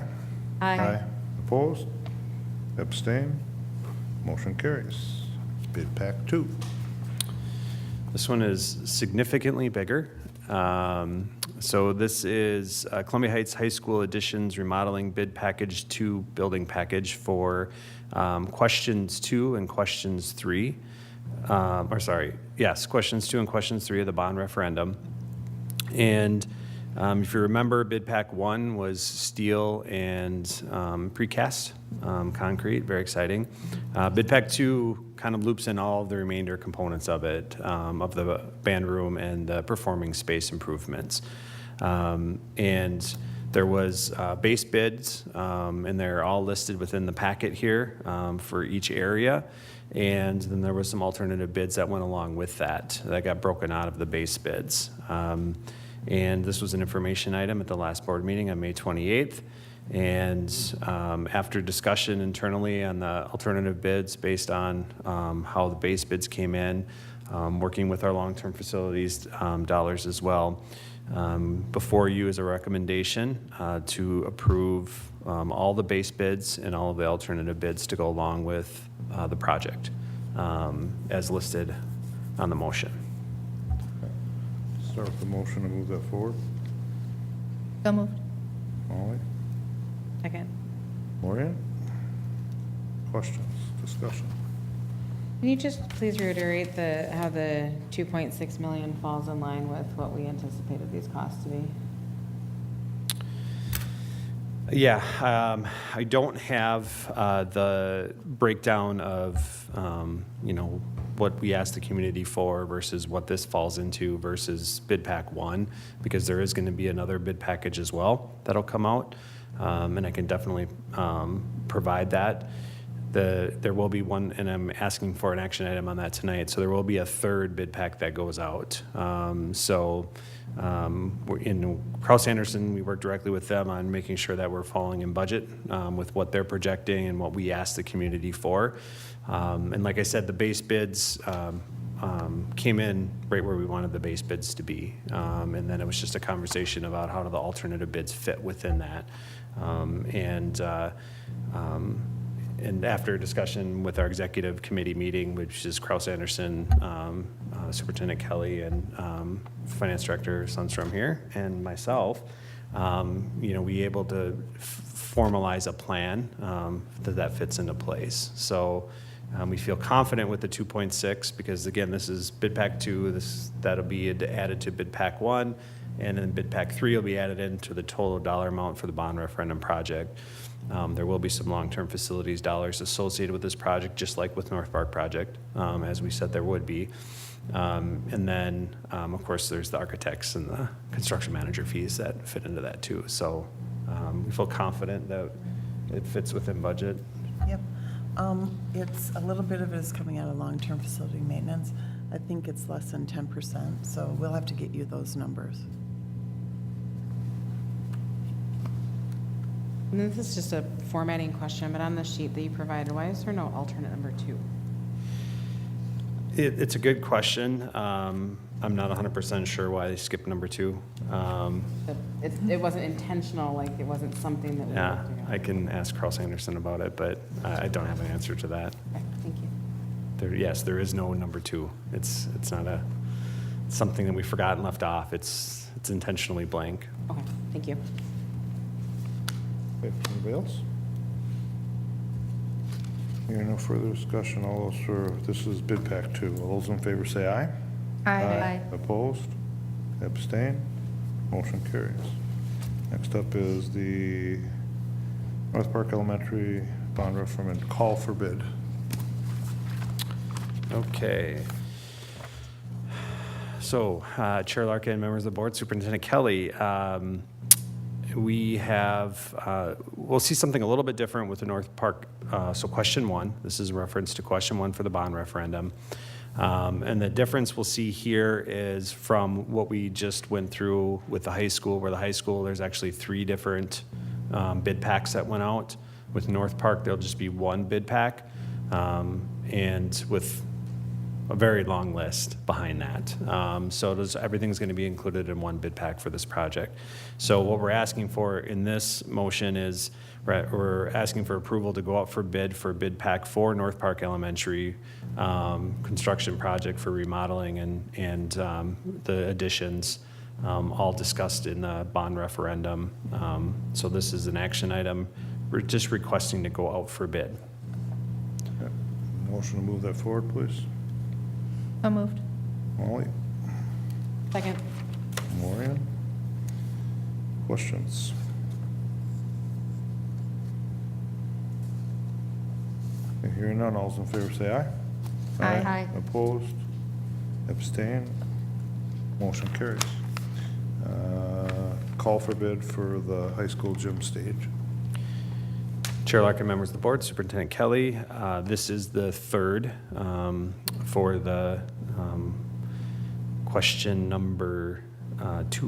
Aye. Opposed? Abstain? Motion carries. Bid pack 2. This one is significantly bigger. So this is Columbia Heights High School Additions Remodeling Bid Package 2 Building Package for questions 2 and questions 3. Questions 2 and questions 3 of the bond referendum. And if you remember, bid pack 1 was steel and precast concrete, very exciting. Bid pack 2 kind of loops in all of the remainder components of it, of the band room and the performing space improvements. And there was base bids, and they're all listed within the packet here for each area. And then there was some alternative bids that went along with that got broken out of the base bids. And this was an information item at the last board meeting on May 28th. And after discussion internally on the alternative bids based on how the base bids came in, working with our long-term facilities dollars as well, before you is a recommendation to approve all the base bids and all of the alternative bids to go along with the project as listed on the motion. Start with the motion to move that forward. So moved. Molly, Second. Maureen? Questions, discussion? Can you just please reiterate how the 2.6 million falls in line with what we anticipated these costs to be? Yeah, I don't have the breakdown of, what we asked the community for versus what this falls into versus bid pack 1, because there is going to be another bid package as well that'll come out, and I can definitely provide that. There will be one, and I'm asking for an action item on that tonight, so there will be a third bid pack that goes out. We're in Kraus-Anderson, we work directly with them on making sure that we're falling in budget with what they're projecting and what we asked the community for. And like I said, the base bids came in right where we wanted the base bids to be. And then it was just a conversation about how do the alternative bids fit within that. And after a discussion with our executive committee meeting, which is Kraus-Anderson, Superintendent Kelly, and Finance Director Sundstrom here, and myself, we able to formalize a plan that fits into place. So we feel confident with the 2.6 because, again, this is bid pack 2. That'll be added to bid pack 1, and then bid pack 3 will be added into the total dollar amount for the bond referendum project. There will be some long-term facilities dollars associated with this project, just like with North Park project, as we said there would be. And then, of course, there's the architects and the construction manager fees that fit into that too. So we feel confident that it fits within budget. Yep. It's a little bit of it is coming out of long-term facility maintenance. I think it's less than 10%, so we'll have to get you those numbers. And this is just a formatting question, but on the sheet that you provided, why is there no alternate number 2? It's a good question. I'm not 100% sure why they skipped number 2. It wasn't intentional, like it wasn't something that we Yeah, worked together. I can ask Kraus-Anderson about it, but I don't have an answer to that. Okay, thank you. Yes, there is no number 2. It's not something that we forgot and left off. It's intentionally blank. Okay, thank you. Okay, anybody else? Hearing no further discussion, all those this is bid pack 2. All those in favor say aye. Aye. Opposed? Abstain? Motion carries. Next up is the North Park Elementary bond referendum call for bid. Okay. So, Chair Larkin, members of the board, Superintendent Kelly, we have, we'll see something a little bit different with the North Park. So question 1, this is a reference to question 1 for the bond referendum. And the difference we'll see here is from what we just went through with the high school, where the high school, there's actually 3 different bid packs that went out. With North Park, there'll just be 1 bid pack, and with a very long list behind that. So everything's going to be included in 1 bid pack for this project. So what we're asking for in this motion is we're asking for approval to go out for bid pack 4 North Park Elementary construction project for remodeling and the additions, all discussed in the bond referendum. So this is an action item. We're just requesting to go out for bid. Okay. Motion to move that forward, please. So moved. Molly? Second. Maureen? Questions? Okay, hearing none, all those in favor say aye. Aye. Aye. Opposed? Abstain? Motion carries. Call for bid for the high school gym stage. Chair Larkin, members of the board, Superintendent Kelly, this is the third for the question number 2,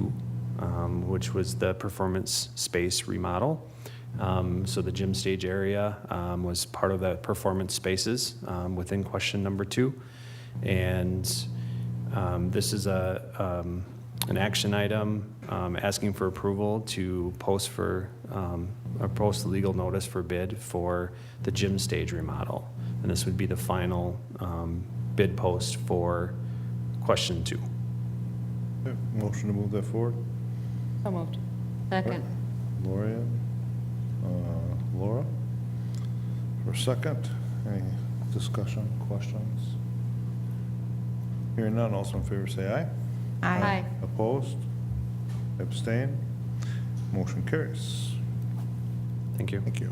which was the performance space remodel. So the gym stage area was part of the performance spaces within question number 2. And this is an action item asking for approval to post the legal notice for bid for the gym stage remodel. And this would be the final bid post for question 2. Okay, motion to move that forward. So moved. Second. Gloria, Laura, for a second. Any Discussion, questions? Hearing none, all those in favor say aye. Aye. Opposed? Abstain? Motion carries. Thank you. Thank you.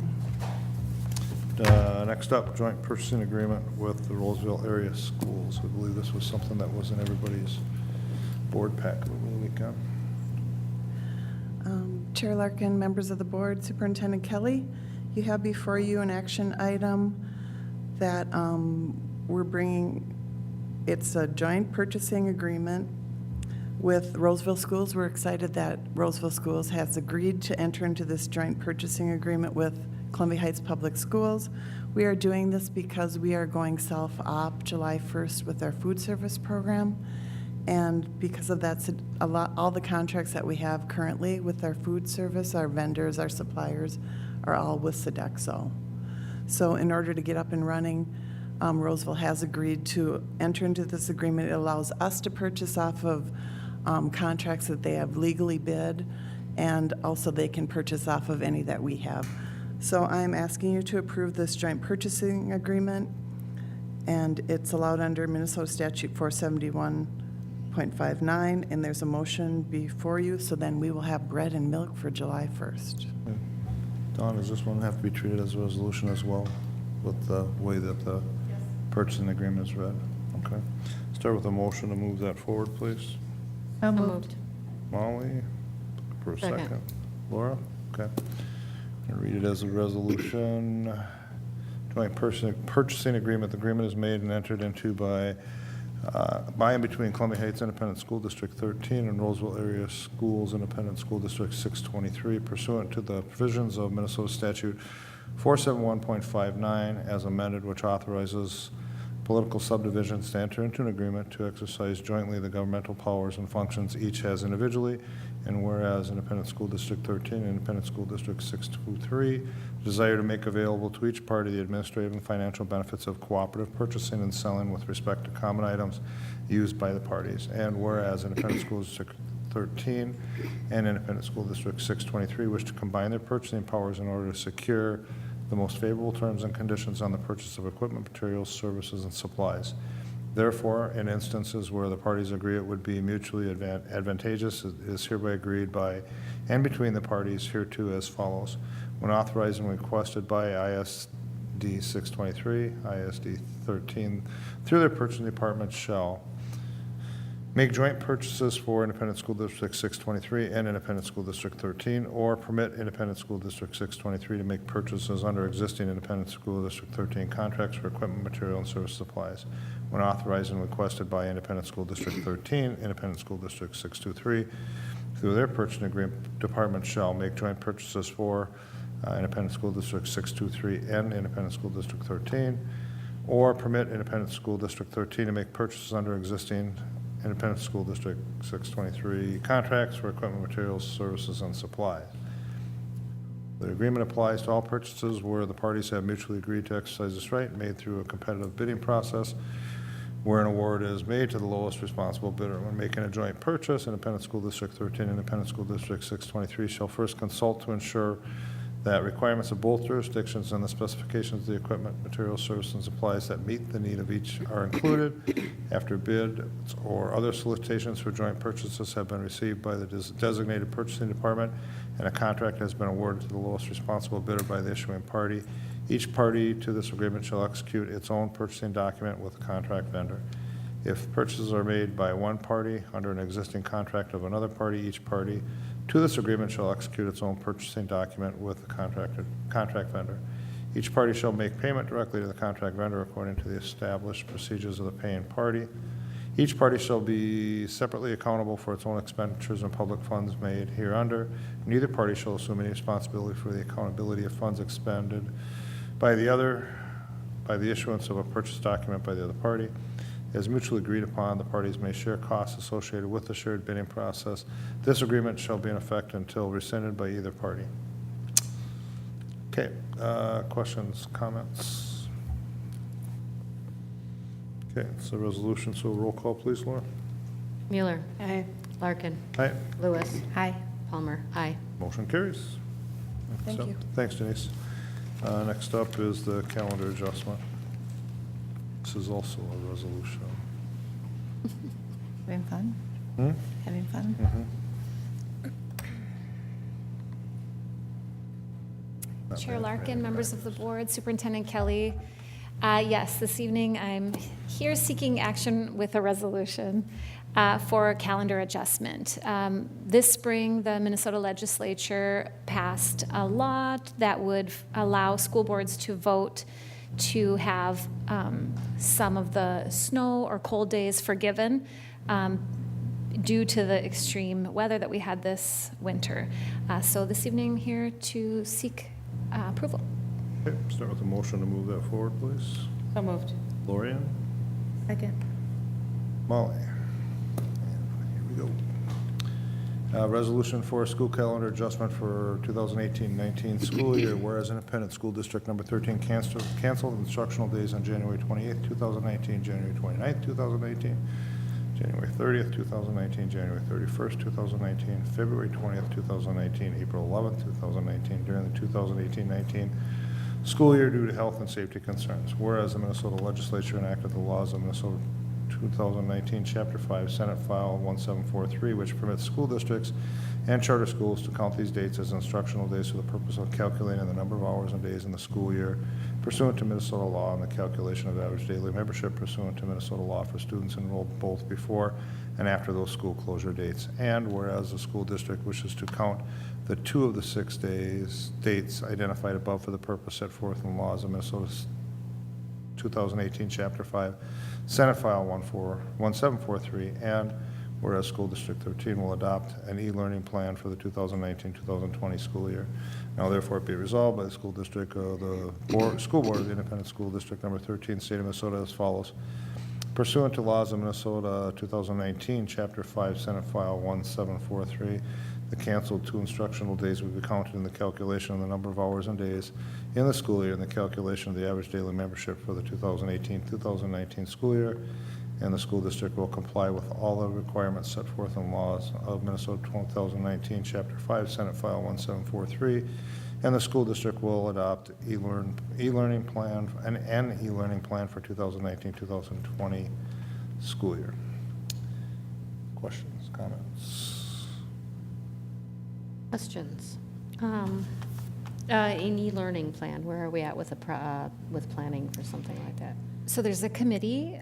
Next up, joint purchasing agreement with the Roseville area schools. I believe this was something that was in everybody's board pack over the weekend. Chair Larkin, members of the board, Superintendent Kelly, you have before you an action item that we're bringing. It's a joint purchasing agreement with Roseville Schools. We're excited that Roseville Schools has agreed to enter into this joint purchasing agreement with Columbia Heights Public Schools. We are doing this because we are going self-op July 1st with our food service program. And because of that, all the contracts that we have currently with our food service, our vendors, our suppliers, are all with Sodexo. So in order to get up and running, Roseville has agreed to enter into this agreement. It allows us to purchase off of contracts that they have legally bid, and also they can purchase off of any that we have. So I'm asking you to approve this joint purchasing agreement, and it's allowed under Minnesota Statute 471.59, and there's a motion before you, so then we will have bread and milk for July 1st. Don, does this one have to be treated as a resolution as well, with the way that the purchasing agreement is read? Okay. Start with a motion to move that forward, please. So So moved. moved. Molly, for a second. Second. Laura? Okay. I'll read it as a resolution. Joint purchasing agreement. The agreement is made and entered into by and between Columbia Heights Independent School District 13 and Roseville Area Schools Independent School District 623 pursuant to the provisions of Minnesota Statute 471.59 as amended, which authorizes political subdivisions to enter into an agreement to exercise jointly the governmental powers and functions each has individually, and whereas Independent School District 13 and Independent School District 623 desire to make available to each party the administrative and financial benefits of cooperative purchasing and selling with respect to common items used by the parties, and whereas Independent School District 13 and Independent School District 623 wish to combine their purchasing powers in order to secure the most favorable terms and conditions on the purchase of equipment, materials, services, and supplies. Therefore, in instances where the parties agree it would be mutually advantageous, it is hereby agreed by and between the parties hereto as follows. When authorized and requested by ISD 623, ISD 13, through their purchasing department shall make joint purchases for Independent School District 623 and Independent School District 13, or permit Independent School District 623 to make purchases under existing Independent School District 13 contracts for equipment, material, and service supplies. When authorized and requested by Independent School District 13, Independent School District 623, through their purchasing agreement, department shall make joint purchases for Independent School District 623 and Independent School District 13, or permit Independent School District 13 to make purchases under existing Independent School District 623 contracts for equipment, materials, services, and supplies. The agreement applies to all purchases where the parties have mutually agreed to exercise this right, made through a competitive bidding process, where an award is made to the lowest responsible bidder. When making a joint purchase, Independent School District 13 and Independent School District 623 shall first consult to ensure that requirements of both jurisdictions and the specifications of the equipment, materials, services, and supplies that meet the need of each are included. After bids or other solicitations for joint purchases have been received by the designated purchasing department and a contract has been awarded to the lowest responsible bidder by the issuing party, each party to this agreement shall execute its own purchasing document with the contract vendor. If purchases are made by one party under an existing contract of another party, each party to this agreement shall execute its own purchasing document with the contract vendor. Each party shall make payment directly to the contract vendor according to the established procedures of the paying party. Each party shall be separately accountable for its own expenditures and public funds made hereunder. Neither party shall assume any responsibility for the accountability of funds expended by the other, by the issuance of a purchase document by the other party. As mutually agreed upon, the parties may share costs associated with the shared bidding process. This agreement shall be in effect until rescinded by either party. Okay, questions, comments? Okay, it's a resolution, so roll call, please, Laura. Mueller. Aye. Larkin. Aye. Lewis. Aye. Palmer. Aye. Motion carries. Thank you. Thanks, Denise. Next up is the calendar adjustment. This is also a resolution. Having fun? Hmm? Having fun? Not Chair bad. Larkin, members of the board, Superintendent Kelly. Yes, this evening I'm here seeking action with a resolution for calendar adjustment. This spring, the Minnesota legislature passed a law that would allow school boards to vote to have some of the snow or cold days forgiven due to the extreme weather that we had this winter. So this evening, I'm here to seek approval. Okay, start with a motion to move that forward, please. So moved. Lorian? Second. Molly? And here we go. Resolution for school calendar adjustment for 2018-19 school year, whereas Independent School District Number 13 canceled instructional days on January 28th, 2019, January 29th, 2018, January 30th, 2019, January 31st, 2019, February 20th, 2019, April 11th, 2019, during the 2018-19 school year due to health and safety concerns. Whereas the Minnesota Legislature enacted the laws of Minnesota 2019, Chapter 5, Senate File 1743, which permits school districts and charter schools to count these dates as instructional days for the purpose of calculating the number of hours and days in the school year pursuant to Minnesota law and the calculation of average daily membership pursuant to Minnesota law for students enrolled both before and after those school closure dates. And whereas the school district wishes to count the 2 of the 6 dates identified above for the purpose set forth in the laws of Minnesota 2018, Chapter 5, Senate File 1743, and whereas School District 13 will adopt an e-learning plan for the 2019-2020 school year. Now therefore be it resolved by the school district, school board of the Independent School District Number 13, State of Minnesota as follows. Pursuant to laws of Minnesota 2019, Chapter 5, Senate File 1743, the canceled 2 instructional days will be counted in the calculation of the number of hours and days in the school year and the calculation of the average daily membership for the 2018-2019 school year, and the school district will comply with all the requirements set forth in laws of Minnesota 2019, Chapter 5, Senate File 1743, and the school district will adopt e-learning plan, an e-learning plan for 2019-2020 school year. Questions, comments? Questions? An e-learning plan, where are we at with with planning for something like that? So there's a committee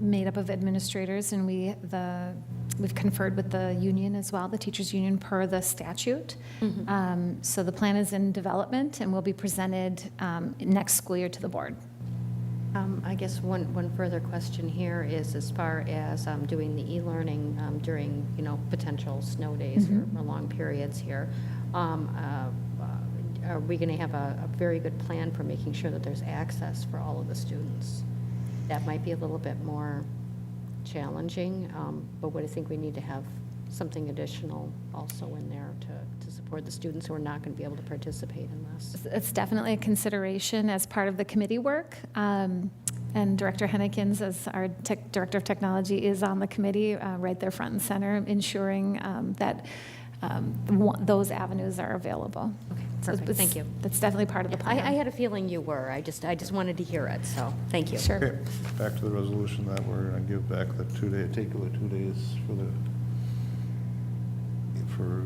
made up of administrators, and we've conferred with the union as well, the teachers union, per the statute. So the plan is in development and will be presented next school year to the board. I guess one further question here is as far as doing the e-learning during, potential snow days or long periods here. Are we going to have a very good plan for making sure that there's access for all of the students? That might be a little bit more challenging, but what I think we need to have something additional also in there to support the students who are not going to be able to participate in this. It's definitely a consideration as part of the committee work. And Director Hennekins, as our Director of Technology, is on the committee, right there front and center, ensuring that those avenues are available. Okay, So perfect. Thank you. That's definitely part of the plan. I had a feeling you were. I just wanted to hear it, so thank you. Sure. Okay, back to the resolution that we're going to give back the 2-day, take away 2 days for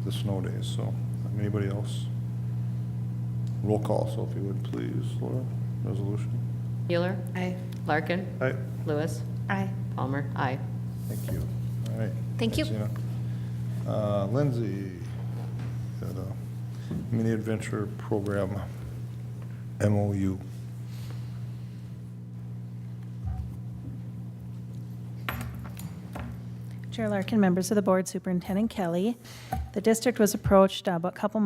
the snow days. So, anybody else? Roll call, so if you would please, Laura, resolution. Mueller? Aye. Larkin? Aye. Lewis? Aye. Palmer? Aye. Thank you. All right. Thank you. Thanks, Ina. Lindsay, the mini adventure program MOU. Chair Larkin, members of the board, Superintendent Kelly. The district was approached about a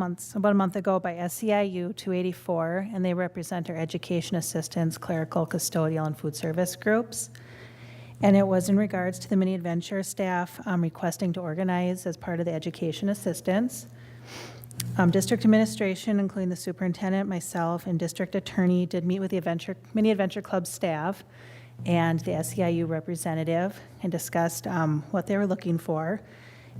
month ago by SEIU 284, and they represent our education assistants, clerical, custodial, and food service groups. And it was in regards to the mini adventure staff requesting to organize as part of the education assistance. District administration, including the superintendent, myself, and district attorney, did meet with the mini adventure club staff and the SEIU representative and discussed what they were looking for.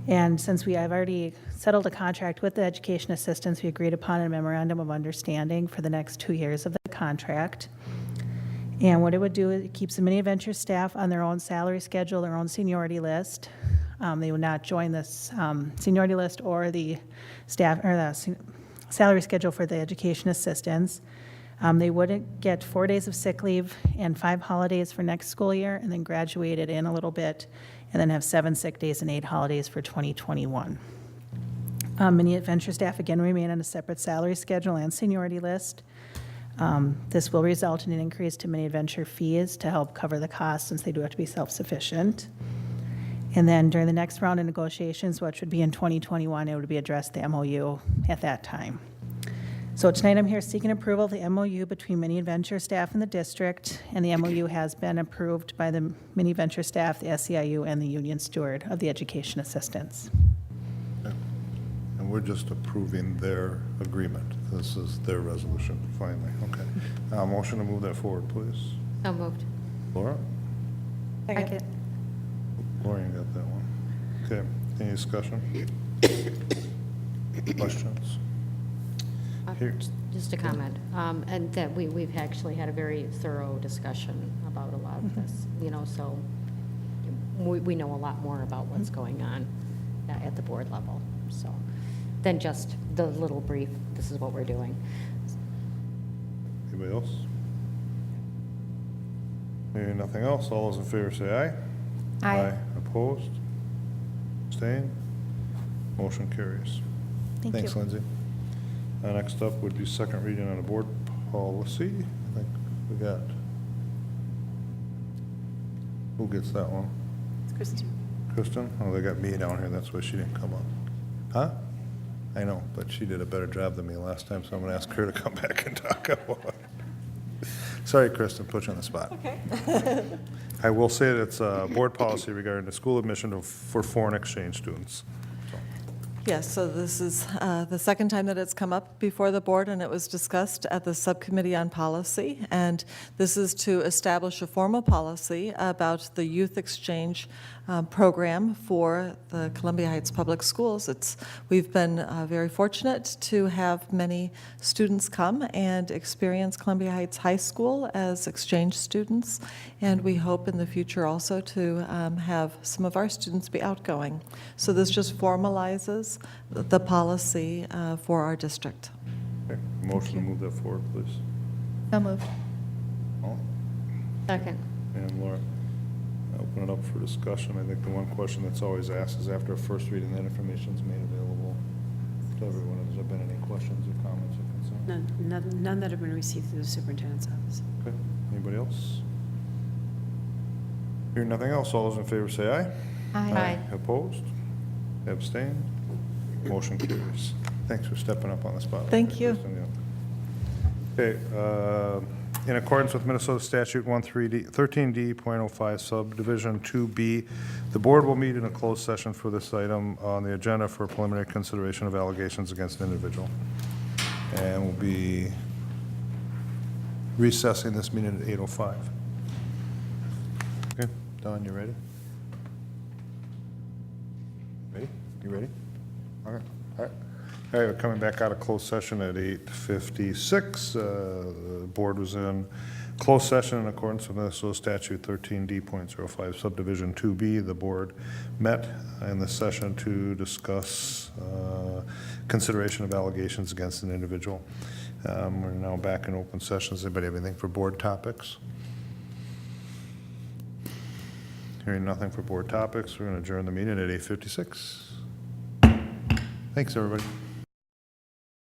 And since we have already settled a contract with the education assistants, we agreed upon a memorandum of understanding for the next 2 years of the contract. And what it would do is it keeps the mini adventure staff on their own salary schedule, their own seniority list. They would not join this seniority list or the staff or the salary schedule for the education assistants. They wouldn't get 4 days of sick leave and 5 holidays for next school year, and then graduate it in a little bit, and then have 7 sick days and 8 holidays for 2021. Mini adventure staff again remain on a separate salary schedule and seniority list. This will result in an increase to mini adventure fees to help cover the costs since they do have to be self-sufficient. And then during the next round of negotiations, which would be in 2021, it would be addressed the MOU at that time. So tonight I'm here seeking approval of the MOU between Mini Adventure staff and the district, and the MOU has been approved by the Mini Adventure staff, the SEIU, and the union steward of the education assistants. And we're just approving their agreement. This is their resolution, finally. Okay. Motion to move that forward, please. So moved. Laura? Second. Lorian got that one. Okay. Any discussion? Questions? Here. Just a comment, and that we've actually had a very thorough discussion about a lot of this, so we know a lot more about what's going on at the board level, so, than just the little brief, this is what we're doing. Anybody else? Hearing nothing else, all those in favor say aye. Aye. Opposed? Abstained? Motion carries. Thanks, Lindsay. Next up would be second reading on a board policy. I think we got, who gets that one? It's Kristen. Kristen? Oh, they got me down here, that's why she didn't come up. Huh? I know, but she did a better job than me last time, so I'm gonna ask her to come back and talk about it. Sorry, Kristen, put you on the spot. Okay. I will say that it's a board policy regarding the school admission for foreign exchange students. Yes, so this is the second time that it's come up before the board, and it was discussed at the Subcommittee on Policy. And this is to establish a formal policy about the youth exchange program for the Columbia Heights Public Schools. We've been very fortunate to have many students come and experience Columbia Heights High School as exchange students, and we hope in the future also to have some of our students be outgoing. So this just formalizes the policy for our district. Okay, motion to move that forward, please. So moved. Oh, Second. and Laura, I open it up for discussion. I think the one question that's always asked is after a first reading, that information is made available to everyone. Has there been any questions or comments or concerns? None that have been received through the superintendent's office. Okay, anybody else? Hearing nothing else, all those in favor say aye. Aye. Opposed? Abstained? Motion carries. Thanks for stepping up on the spot. Thank you. Kristen, yeah. Okay, in accordance with Minnesota Statute 13D.05 Subdivision 2B, the board will meet in a closed session for this item on the agenda for preliminary consideration of allegations against an individual. And we'll be recessing this meeting at 8:05. Okay, Don, you ready? Ready? You ready? Okay, all right. All right, we're coming back out of closed session at 8:56. The board was in closed session in accordance with Minnesota Statute 13D.05 Subdivision 2B. The board met in the session to discuss consideration of allegations against an individual. We're now back in open sessions. Anybody have anything for board topics? Hearing nothing for board topics, we're going to adjourn the meeting at 8:56. Thanks, everybody.